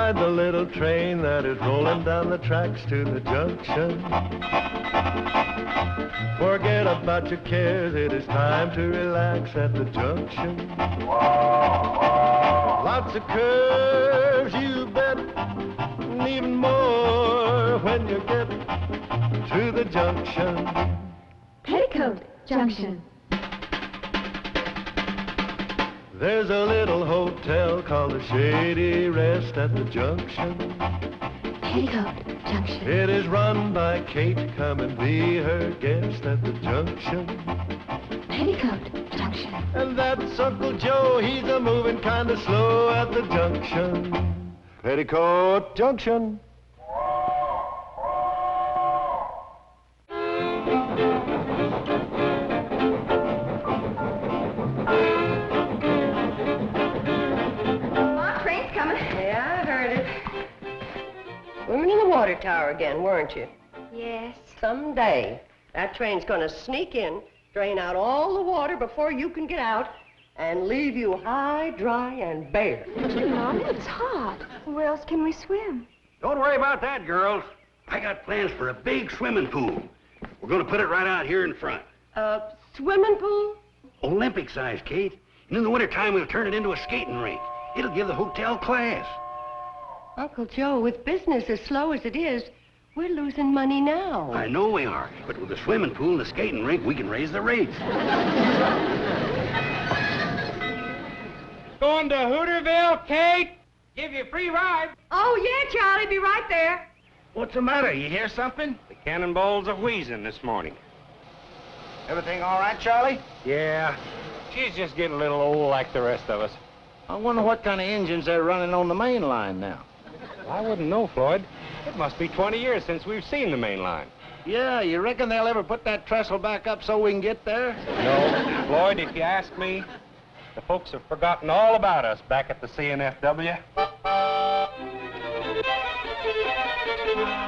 ride the little train that is rolling down the tracks to the junction. Forget about your cares, it is time to relax at the junction. Lots of curves, you bet, and even more when you get to the junction. Petticoat Junction. There's a little hotel called the Shady Rest at the junction. Petticoat Junction. It is run by Kate, come and be her guest at the junction. Petticoat Junction. And that's Uncle Joe, he's a moving kind of slow at the junction. Petticoat Junction. Train's coming. Yeah, I heard it. Women in the water tower again, weren't you? Yes. Someday, that train's gonna sneak in, drain out all the water before you can get out, and leave you high, dry, and bare. Mom, it's hot. Where else can we swim? Don't worry about that, girls. I got plans for a big swimming pool. We're gonna put it right out here in front. Swimming pool? Olympic size, Kate. And in the wintertime, we'll turn it into a skating rink. It'll give the hotel class. Uncle Joe, with business as slow as it is, we're losing money now. I know we are, but with the swimming pool and the skating rink, we can raise the rates. Going to Hooterville, Kate? Give you a free ride. Oh, yeah, Charlie, be right there. What's the matter? You hear something? The cannonballs are wheezing this morning. Everything all right, Charlie? Yeah. She's just getting a little old like the rest of us. I wonder what kind of engines they're running on the main line now. I wouldn't know, Floyd. It must be 20 years since we've seen the main line. Yeah, you reckon they'll ever put that trestle back up so we can get there? No. Floyd, if you ask me, the folks have forgotten all about us back at the CNFW.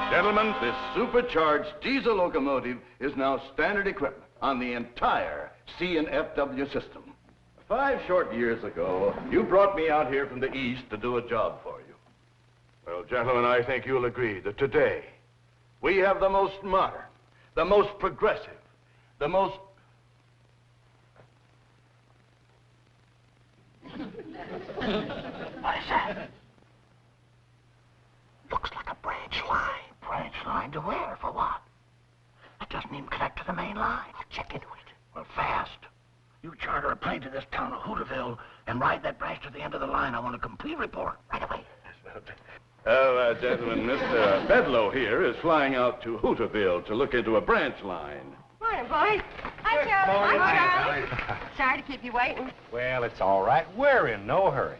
Gentlemen, this supercharged diesel locomotive is now standard equipment on the entire C&FW system. 5 short years ago, you brought me out here from the east to do a job for you. Well, gentlemen, I think you'll agree that today we have the most modern, the most progressive, the most... What is that? Looks like a branch line. Branch line to where? For what? It doesn't even connect to the main line. I'll check into it. Well, fast. You charter a plane to this town of Hooterville and ride that branch to the end of the line. I want a complete report right away. Well, gentlemen, Mr. Bedlow here is flying out to Hooterville to look into a branch line. Morning, boys. Hi, Charlie. Hi, Charlie. Sorry to keep you waiting. Well, it's all right. We're in no hurry.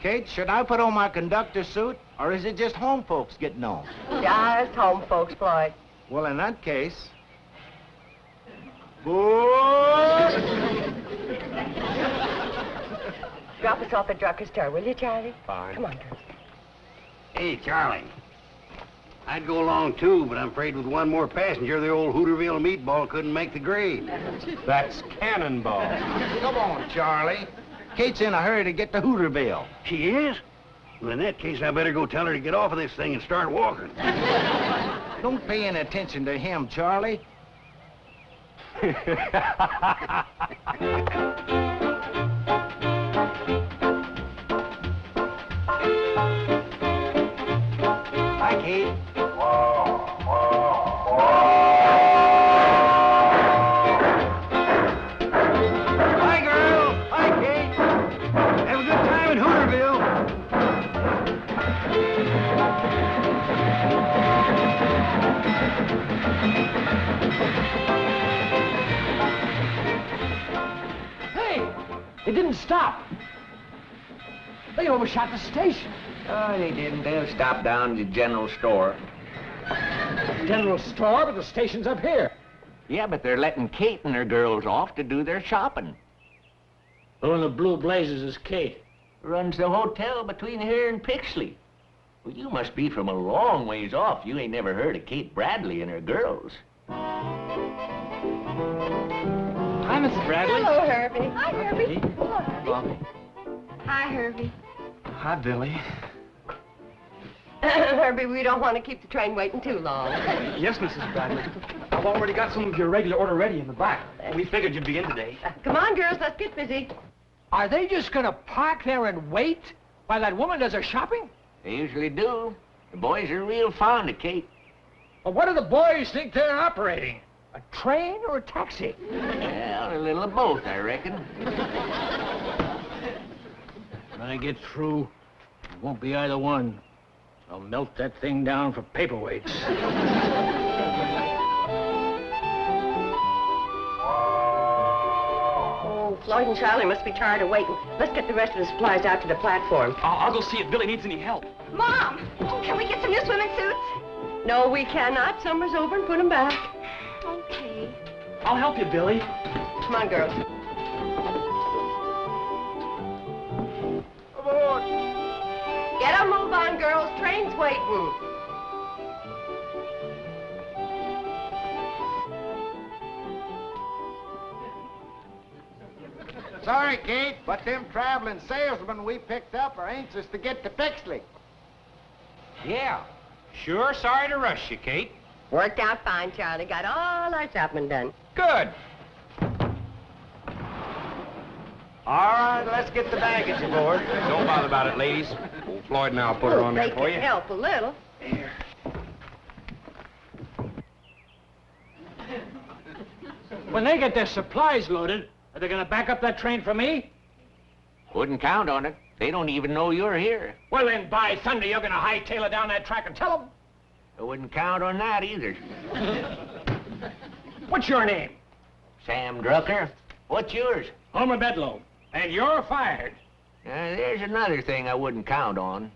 Kate, should I put on my conductor suit, or is it just home folks getting on? Yeah, it's home folks, Floyd. Well, in that case... Drop us off at Drucker's Tower, will you, Charlie? Fine. Come on, girls. Hey, Charlie. I'd go along, too, but I'm afraid with one more passenger, the old Hooterville meatball couldn't make the grade. That's cannonball. Come on, Charlie. Kate's in a hurry to get to Hooterville. She is? Well, in that case, I better go tell her to get off of this thing and start walking. Don't pay any attention to him, Charlie. Hi, Kate. Hi, girl. Hi, Kate. Have a good time in Hooterville. It didn't stop. They overshot the station. Oh, they didn't. They'll stop down at the general store. General store, but the station's up here. Yeah, but they're letting Kate and her girls off to do their shopping. Who in the blue blazes is Kate? Runs the hotel between here and Pixley. Well, you must be from a long ways off. You ain't never heard of Kate Bradley and her girls. Hi, Mrs. Bradley. Hello, Herbie. Hi, Herbie. Hello, Hello, Herbie. Hi, Herbie. Hi, Billie. Herbie, we don't want to keep the train waiting too long. Yes, Mrs. Bradley. I've already got some of your regular order ready in the back. We figured you'd be in today. Come on, girls, let's get busy. Are they just gonna park there and wait while that woman does her shopping? They usually do. The boys are real fond of Kate. Well, what do the boys think they're operating? A train or a taxi? Well, a little of both, I reckon. When I get through, it won't be either one. I'll melt that thing down for paperweights. Oh, Floyd and Charley must be tired of waiting. Let's get the rest of the supplies out to the platform. I'll go see if Billie needs any help. Mom, can we get some new swimming suits? No, we cannot. Summer's over and put them back. Okay. I'll help you, Billie. Come on, girls. Aboard! Get a move on, girls. Train's waiting. Sorry, Kate, but them traveling salesmen we picked up are anxious to get to Pixley. Yeah. Sure sorry to rush you, Kate. Worked out fine, Charley. Got all our shopping done. Good. All right, let's get the baggage aboard. Don't bother about it, ladies. Old Floyd and I'll put her on there They for can you. help a little. Here. When they get their supplies loaded, are they gonna back up that train for me? Wouldn't count on it. They don't even know you're here. Well, then, by thunder, you're gonna hightail it down that track and tell them. I wouldn't count on that either. What's your name? Sam Drucker. What's yours? Homer Bedlow. And you're fired. There's another thing I wouldn't count on.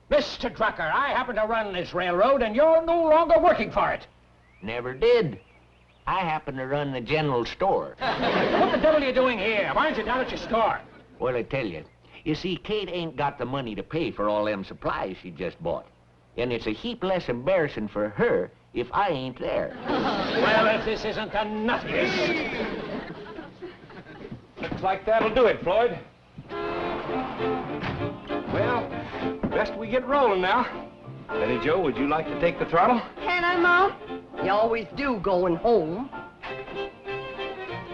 Mr. Drucker, I happen to run this railroad, and you're no longer working for it. Never did. I happen to run the general store. What the devil are you doing here? Why aren't you down at your store? Well, I tell you. You see, Kate ain't got the money to pay for all them supplies she just bought. And it's a heap less embarrassing for her if I ain't there. Well, if this isn't the nuttiest. Looks like that'll do it, Floyd. Well, best we get rolling now. Betty Jo, would you like to take the throttle? Can I, Mom? You always do going home.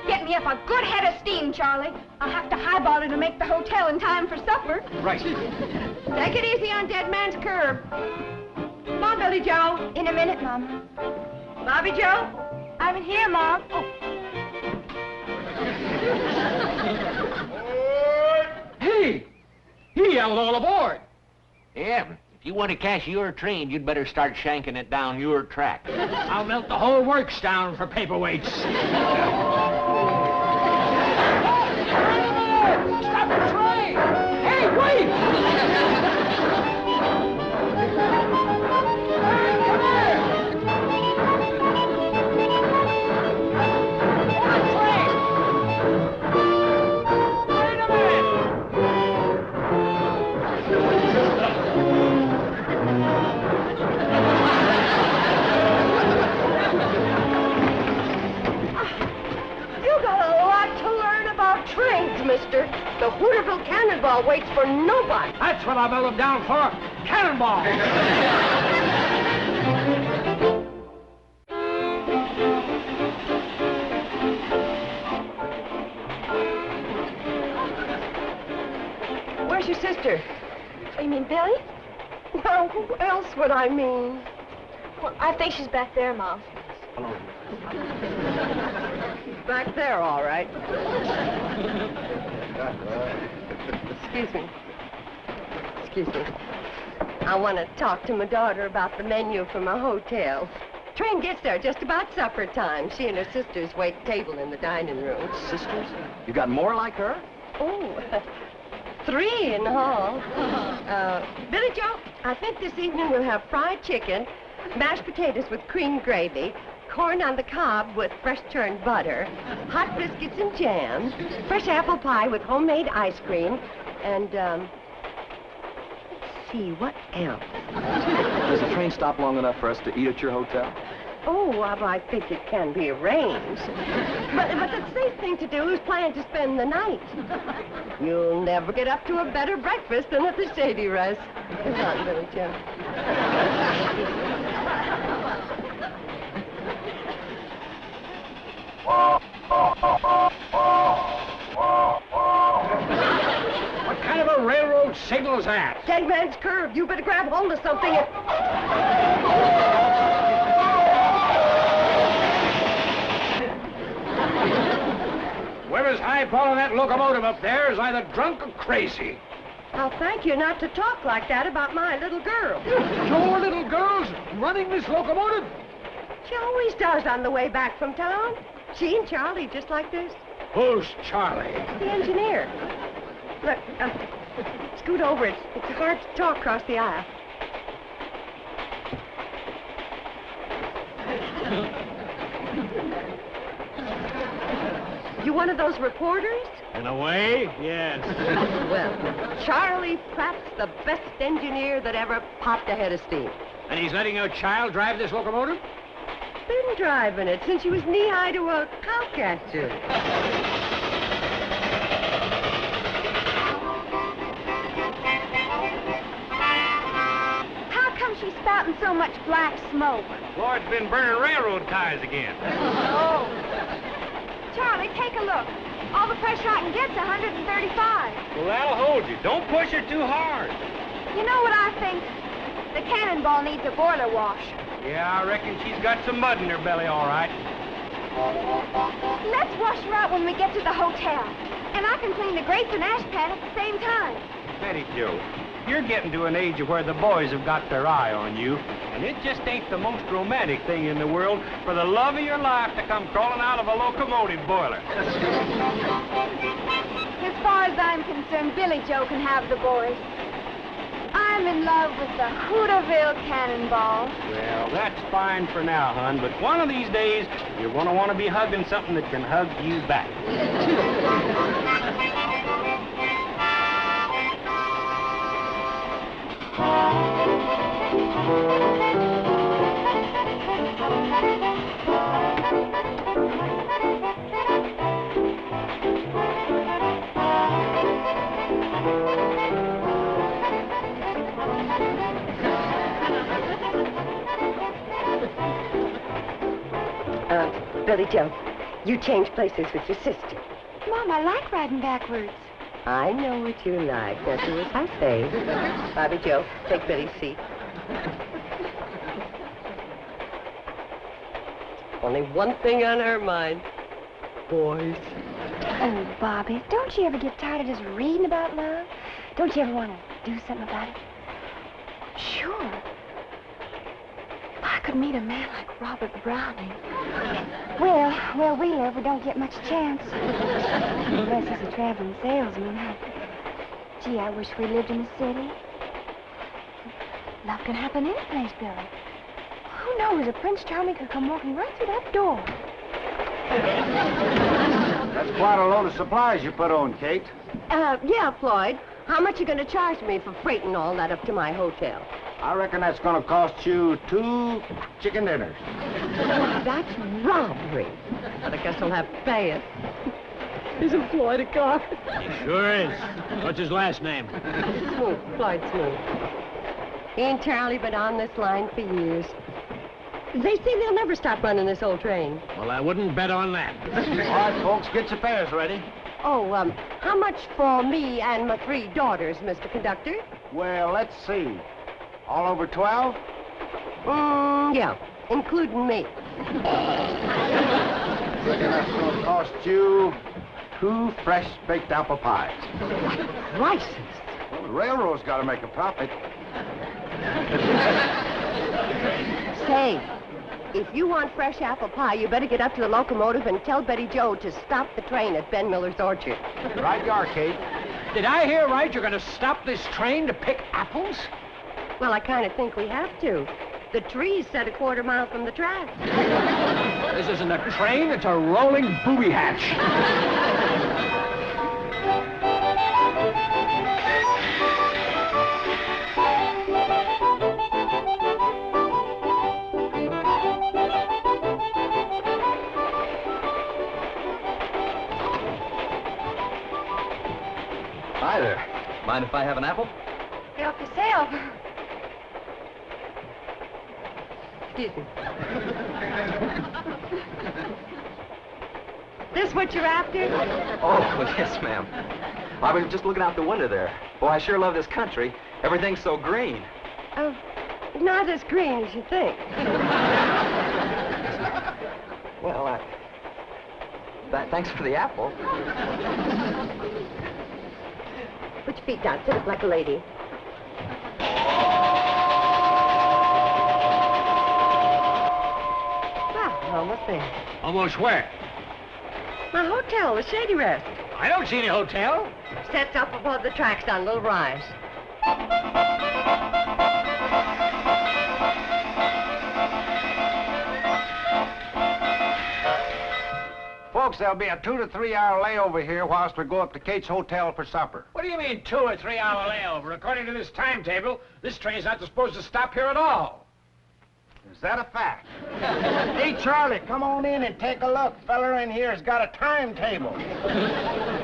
Get me up a good head of steam, Charley. I'll have to highball it to make the hotel in time for supper. Right. Take it easy on Dead Man's Curb. Come on, Billie Jo. In a minute, Mama. Bobbie Jo. I'm in here, Mom. Oh. Hey! He yelled all aboard. Yeah, if you want to cash your train, you'd better start shanking it down your track. I'll melt the whole works down for paperweights. Stop the train! Hey, wait! Hey, come here! Hold the train! Wait a minute! You got a lot to learn about trains, mister. The Hooterville cannonball waits for nobody. That's what I melt them down for. Cannonball! Where's your sister? Oh, you mean Billie? Now, who else would I mean? Well, I think she's back there, Mom. Back there, all right. Excuse me. Excuse me. I want to talk to my daughter about the menu for my hotel. Train gets there just about supper time. She and her sisters wait table in the dining room. Sisters? You got more like her? Oh, 3 in all. Billie Jo, I think this evening we'll have fried chicken, mashed potatoes with cream gravy, corn on the cob with fresh churned butter, hot biscuits and jam, fresh apple pie with homemade ice cream, and, let's see, what else? Does the train stop long enough for us to eat at your hotel? Oh, well, I think it can be arranged. But the safe thing to do is plan to spend the night. You'll never get up to a better breakfast than at the Shady Rest. Come on, Billie Jo. What kind of a railroad signal is that? Dead man's curve. You better grab hold of something and... Whoever's highballing that locomotive up there is either drunk or crazy. I'll thank you not to talk like that about my little girl. Your little girl's running this locomotive? She always does on the way back from town. She and Charley, just like this. Who's Charley? The engineer. Look, scoot over. It's hard to talk across the aisle. You one of those reporters? In a way, yes. Well, Charley Pratt's the best engineer that ever popped a head of steam. And he's letting your child drive this locomotive? Been driving it since she was knee-high to a cowcatcher. How come she's spouting so much black smoke? Floyd's been burning railroad ties again. Oh. Charley, take a look. All the pressure I can get's 135. Well, that'll hold you. Don't push her too hard. You know what I think? The cannonball needs a boiler wash. Yeah, I reckon she's got some mud in her belly, all right. Let's wash her out when we get to the hotel. And I can clean the grates and ash pan at the same time. Betty Jo, you're getting to an age of where the boys have got their eye on you, and it just ain't the most romantic thing in the world for the love of your life to come crawling out of a locomotive boiler. As far as I'm concerned, Billie Jo can have the boys. I'm in love with the Hooterville cannonball. Well, that's fine for now, hon, but one of these days, you're going to want to be hugging something that can hug you back. Billie Jo, you change places with your sister. Mom, I like riding backwards. I know what you like. Now do as I say. Bobbie Jo, take Billie's seat. Only one thing on her mind. Boys. Oh, Bobbie, don't you ever get tired of just reading about love? Don't you ever want to do something about it? Sure. I could meet a man like Robert Browning. Well, where we live, we don't get much chance. Unless he's a traveling salesman. Gee, I wish we lived in the city. Love can happen any place, Billie. Who knows, a Prince Charming could come walking right through that door. That's quite a load of supplies you put on, Kate. Yeah, Floyd. How much you gonna charge me for freighting all that up to my hotel? I reckon that's going to cost you 2 chicken dinners. That's robbery. But I guess I'll have to pay it. Isn't Floyd a car? He sure is. What's his last name? Smoot, Floyd Smoot. He and Charley been on this line for years. They say they'll never stop running this old train. Well, I wouldn't bet on that. All right, folks, get your fares ready. Oh, how much for me and my 3 daughters, Mr. Conductor? Well, let's see. All over 12? Yeah, including me. I reckon that's going to cost you 2 fresh baked apple pies. Prices. Well, the railroad's got to make a profit. Say, if you want fresh apple pie, you better get up to the locomotive and tell Betty Jo to stop the train at Ben Miller's orchard. Right you are, Kate. Did I hear right? You're going to stop this train to pick apples? Well, I kind of think we have to. The tree's set a quarter mile from the track. This isn't a train, it's a rolling booby hatch. Mind if I have an apple? Help yourself. Excuse me. This what you're after? Oh, yes, ma'am. I was just looking out the window there. Boy, I sure love this country. Everything's so green. Oh, not as green as you think. Well, thanks for the apple. Put your feet down. Sit up like a lady. Well, almost there. Almost where? My hotel, the Shady Rest. I don't see any hotel. Sets up above the tracks on a little rise. Folks, there'll be a 2 to 3 hour layover here whilst we go up to Kate's hotel for supper. What do you mean 2 or 3 hour layover? According to this timetable, this train's not supposed to stop here at all. Is that a fact? Hey, Charlie, come on in and take a look. Feller in here has got a timetable.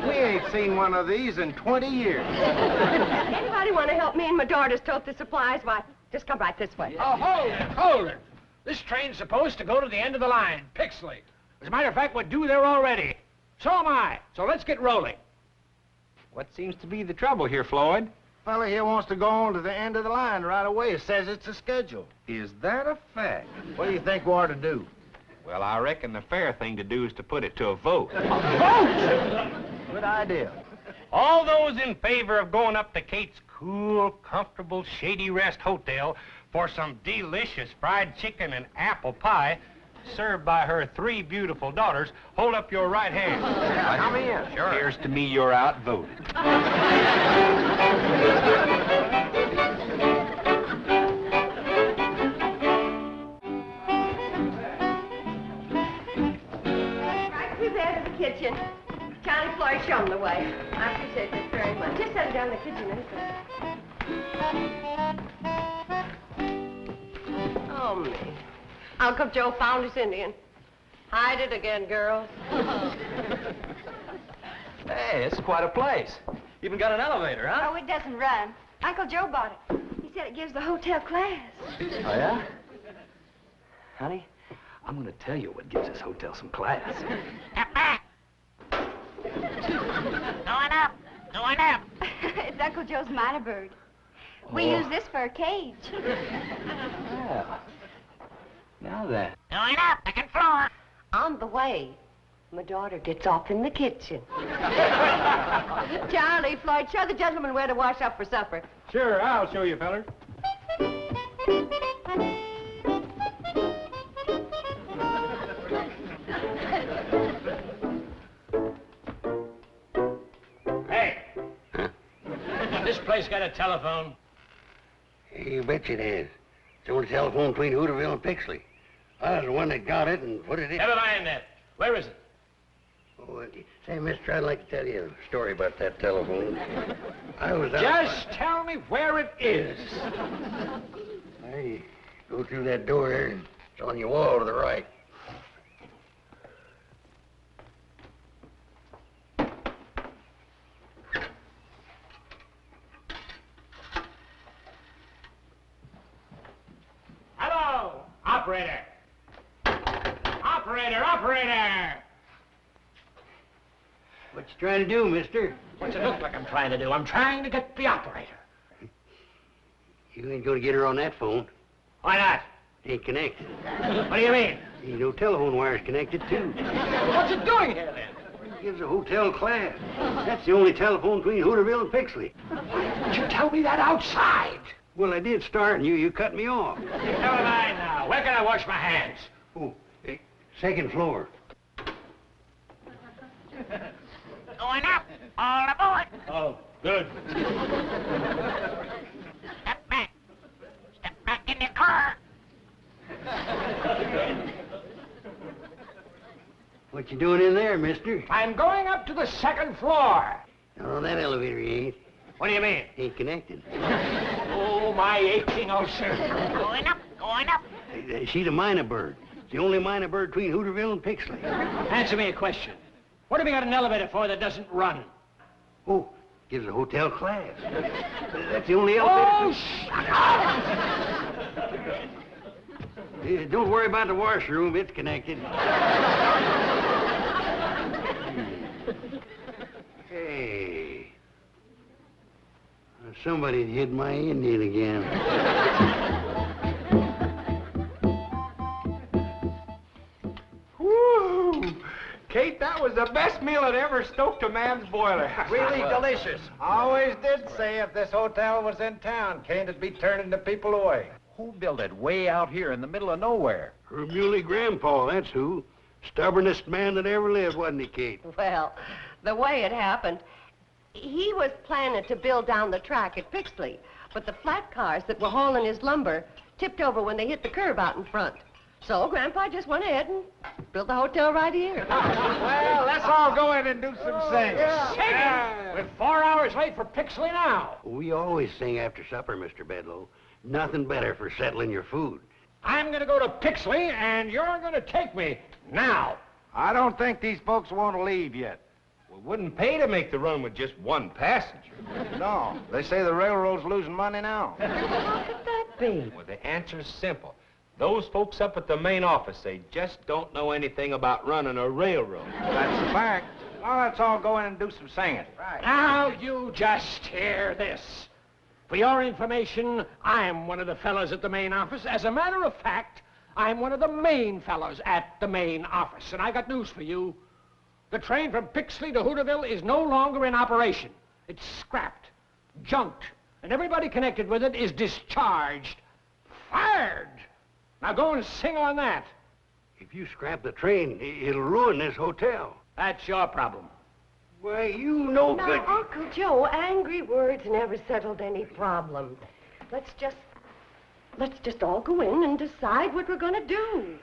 We ain't seen one of these in 20 years. Anybody want to help me and my daughter tote the supplies? Why, just come right this way. Oh, hold it. This train's supposed to go to the end of the line, Pixley. As a matter of fact, we're due there already. So am I. So let's get rolling. What seems to be the trouble here, Floyd? Fella here wants to go on to the end of the line right away. It says it's a schedule. Is that a fact? What do you think we ought to do? Well, I reckon the fair thing to do is to put it to a vote. A vote? Good idea. All those in favor of going up to Kate's cool, comfortable Shady Rest Hotel for some delicious fried chicken and apple pie served by her 3 beautiful daughters, hold up your right hand. Yeah, come in. Sure. Appears to me you're outvoted. Right through there to the kitchen. Johnny Floyd, show 'em the way. I appreciate this very much. Just set it down in the kitchen, Oh, me. Uncle Joe found his Indian. Hide it again, girls. Hey, it's quite a place. Even got an elevator, huh? Oh, it doesn't run. Uncle Joe bought it. He said it gives the hotel class. Oh, yeah? Honey, I'm gonna tell you what gives this hotel some class. Going up. It's Uncle Joe's minor bird. We use this for a cage. Well, now then. Going up, second floor. On the way, my daughter gets off in the kitchen. Charlie, Floyd, show the gentleman where to wash up for supper. Sure, I'll show you, fellers. Hey. This place got a telephone? You bet you it has. It's the only telephone between Hooterville and Pixley. I was the one that got it and put it in. Never mind that. Where is it? Oh, say, mister, I'd like to tell you a story about that telephone. I was out... Just tell me where it is. Hey, go through that door there, and it's on your wall to the right. Hello, operator. Operator! What you trying to do, mister? What's it look like I'm trying to do? I'm trying to get the operator. You ain't gonna get her on that phone. Why not? It ain't connected. What do you mean? Ain't no telephone wires connected, too. What's it doing here, then? It gives a hotel class. That's the only telephone between Hooterville and Pixley. Why didn't you tell me that outside? Well, I did start, and you cut me off. Never mind now. Where can I wash my hands? Oh, hey, second floor. Going up. All aboard. Oh, good. Step back. Step back in the car. What you doing in there, mister? I'm going up to the second floor. No, that elevator you ain't. What do you mean? Ain't connected. Oh, my aching ulcer. Going up. She's a minor bird. The only minor bird between Hooterville and Pixley. Answer me a question. What have you got an elevator for that doesn't run? Oh, Gives the hotel class. That's the only elevator... Oh, shut up! Don't worry about the washroom. It's connected. Hey. Somebody hid my Indian again. Woo! Kate, that was the best meal that ever stoked a man's boiler. Really delicious. I always did say if this hotel was in town, Kane'd be turning the people away. Who built it way out here in the middle of nowhere? Her muley grandpa, that's who. Stubbornest man that ever lived, wasn't he, Kate? Well, the way it happened, he was planning to build down the track at Pixley, but the flat cars that were hauling his lumber tipped over when they hit the curb out in front. So Grandpa just went ahead and built the hotel right here. Well, let's all go in and do some singing. We're 4 hours late for Pixley now. We always sing after supper, Mr. Bedlow. Nothing better for settling your food. I'm going to go to Pixley, and you're going to take me now. I don't think these folks want to leave yet. Well, wouldn't pay to make the run with just one passenger. No, they say the railroad's losing money now. How could that be? Well, the answer's simple. Those folks up at the main office, they just don't know anything about running a railroad. That's a fact. Well, let's all go in and do some singing. Right. Now, you just hear this. For your information, I'm one of the fellows at the main office. As a matter of fact, I'm one of the main fellows at the main office. And I got news for you. The train from Pixley to Hooterville is no longer in operation. It's scrapped, junked, and everybody connected with it is discharged, fired. Now go and sing on that. If you scrap the train, it'll ruin this hotel. That's your problem. Why, you know Now, good... Uncle Joe, angry words never settled any problem. Let's just all go in and decide what we're gonna do.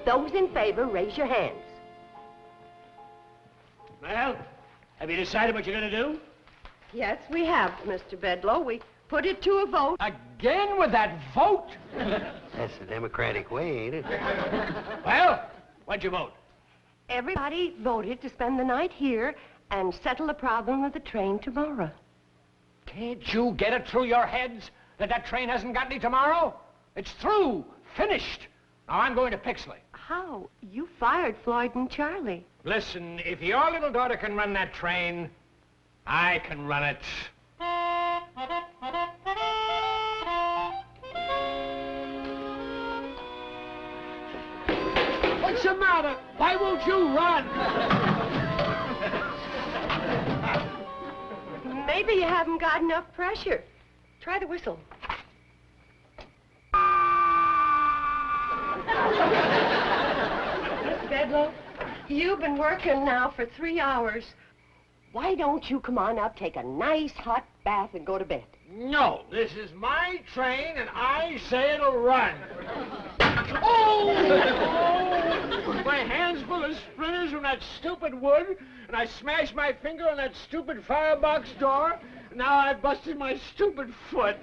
Those in favor, raise your hands. Well, have you decided what you're going to do? Yes, we have, Mr. Bedlow. We put it to a vote. Again with that vote? That's the Democratic way, ain't it? Well, what'd you vote? Everybody voted to spend the night here and settle the problem with the train tomorrow. Can't you get it through your heads that that train hasn't got any tomorrow? It's through, finished. Now I'm going to Pixley. How? You fired Floyd and Charley. Listen, if your little daughter can run that train, I can run it. What's the matter? Why won't you run? Maybe you haven't got enough pressure. Try the whistle. Miss Bedlow, you've been working now for 3 hours. Why don't you come on up, take a nice hot bath, and go to bed? No, this is my train, and I say it'll run. Oh! My hand's full of splinters from that stupid wood, and I smashed my finger on that stupid firebox door. Now I've busted my stupid foot.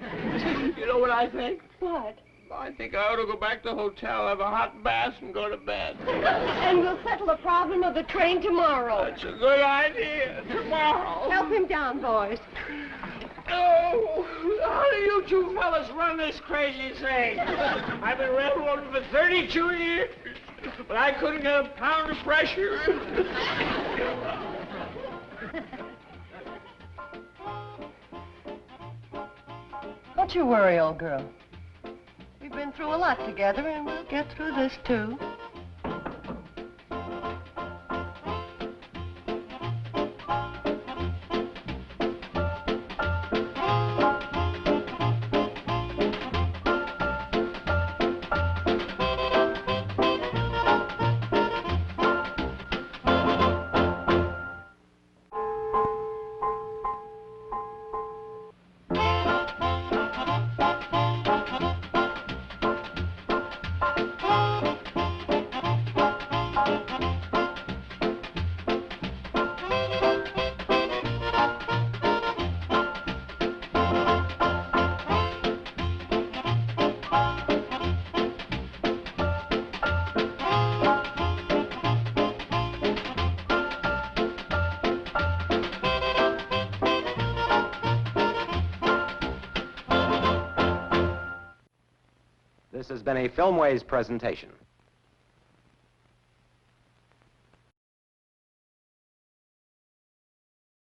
You know what I think? What? I think I ought to go back to the hotel, have a hot bath, and go to bed. And we'll settle the problem of the train tomorrow. That's a good idea. Tomorrow. Help him down, boys. Oh, how do you two fellas run this crazy thing? I've been railroading for 32 years, but I couldn't get a pound of pressure. Don't you worry, old girl. We've been through a lot together, and we'll get through this, too. This has been a Filmways presentation.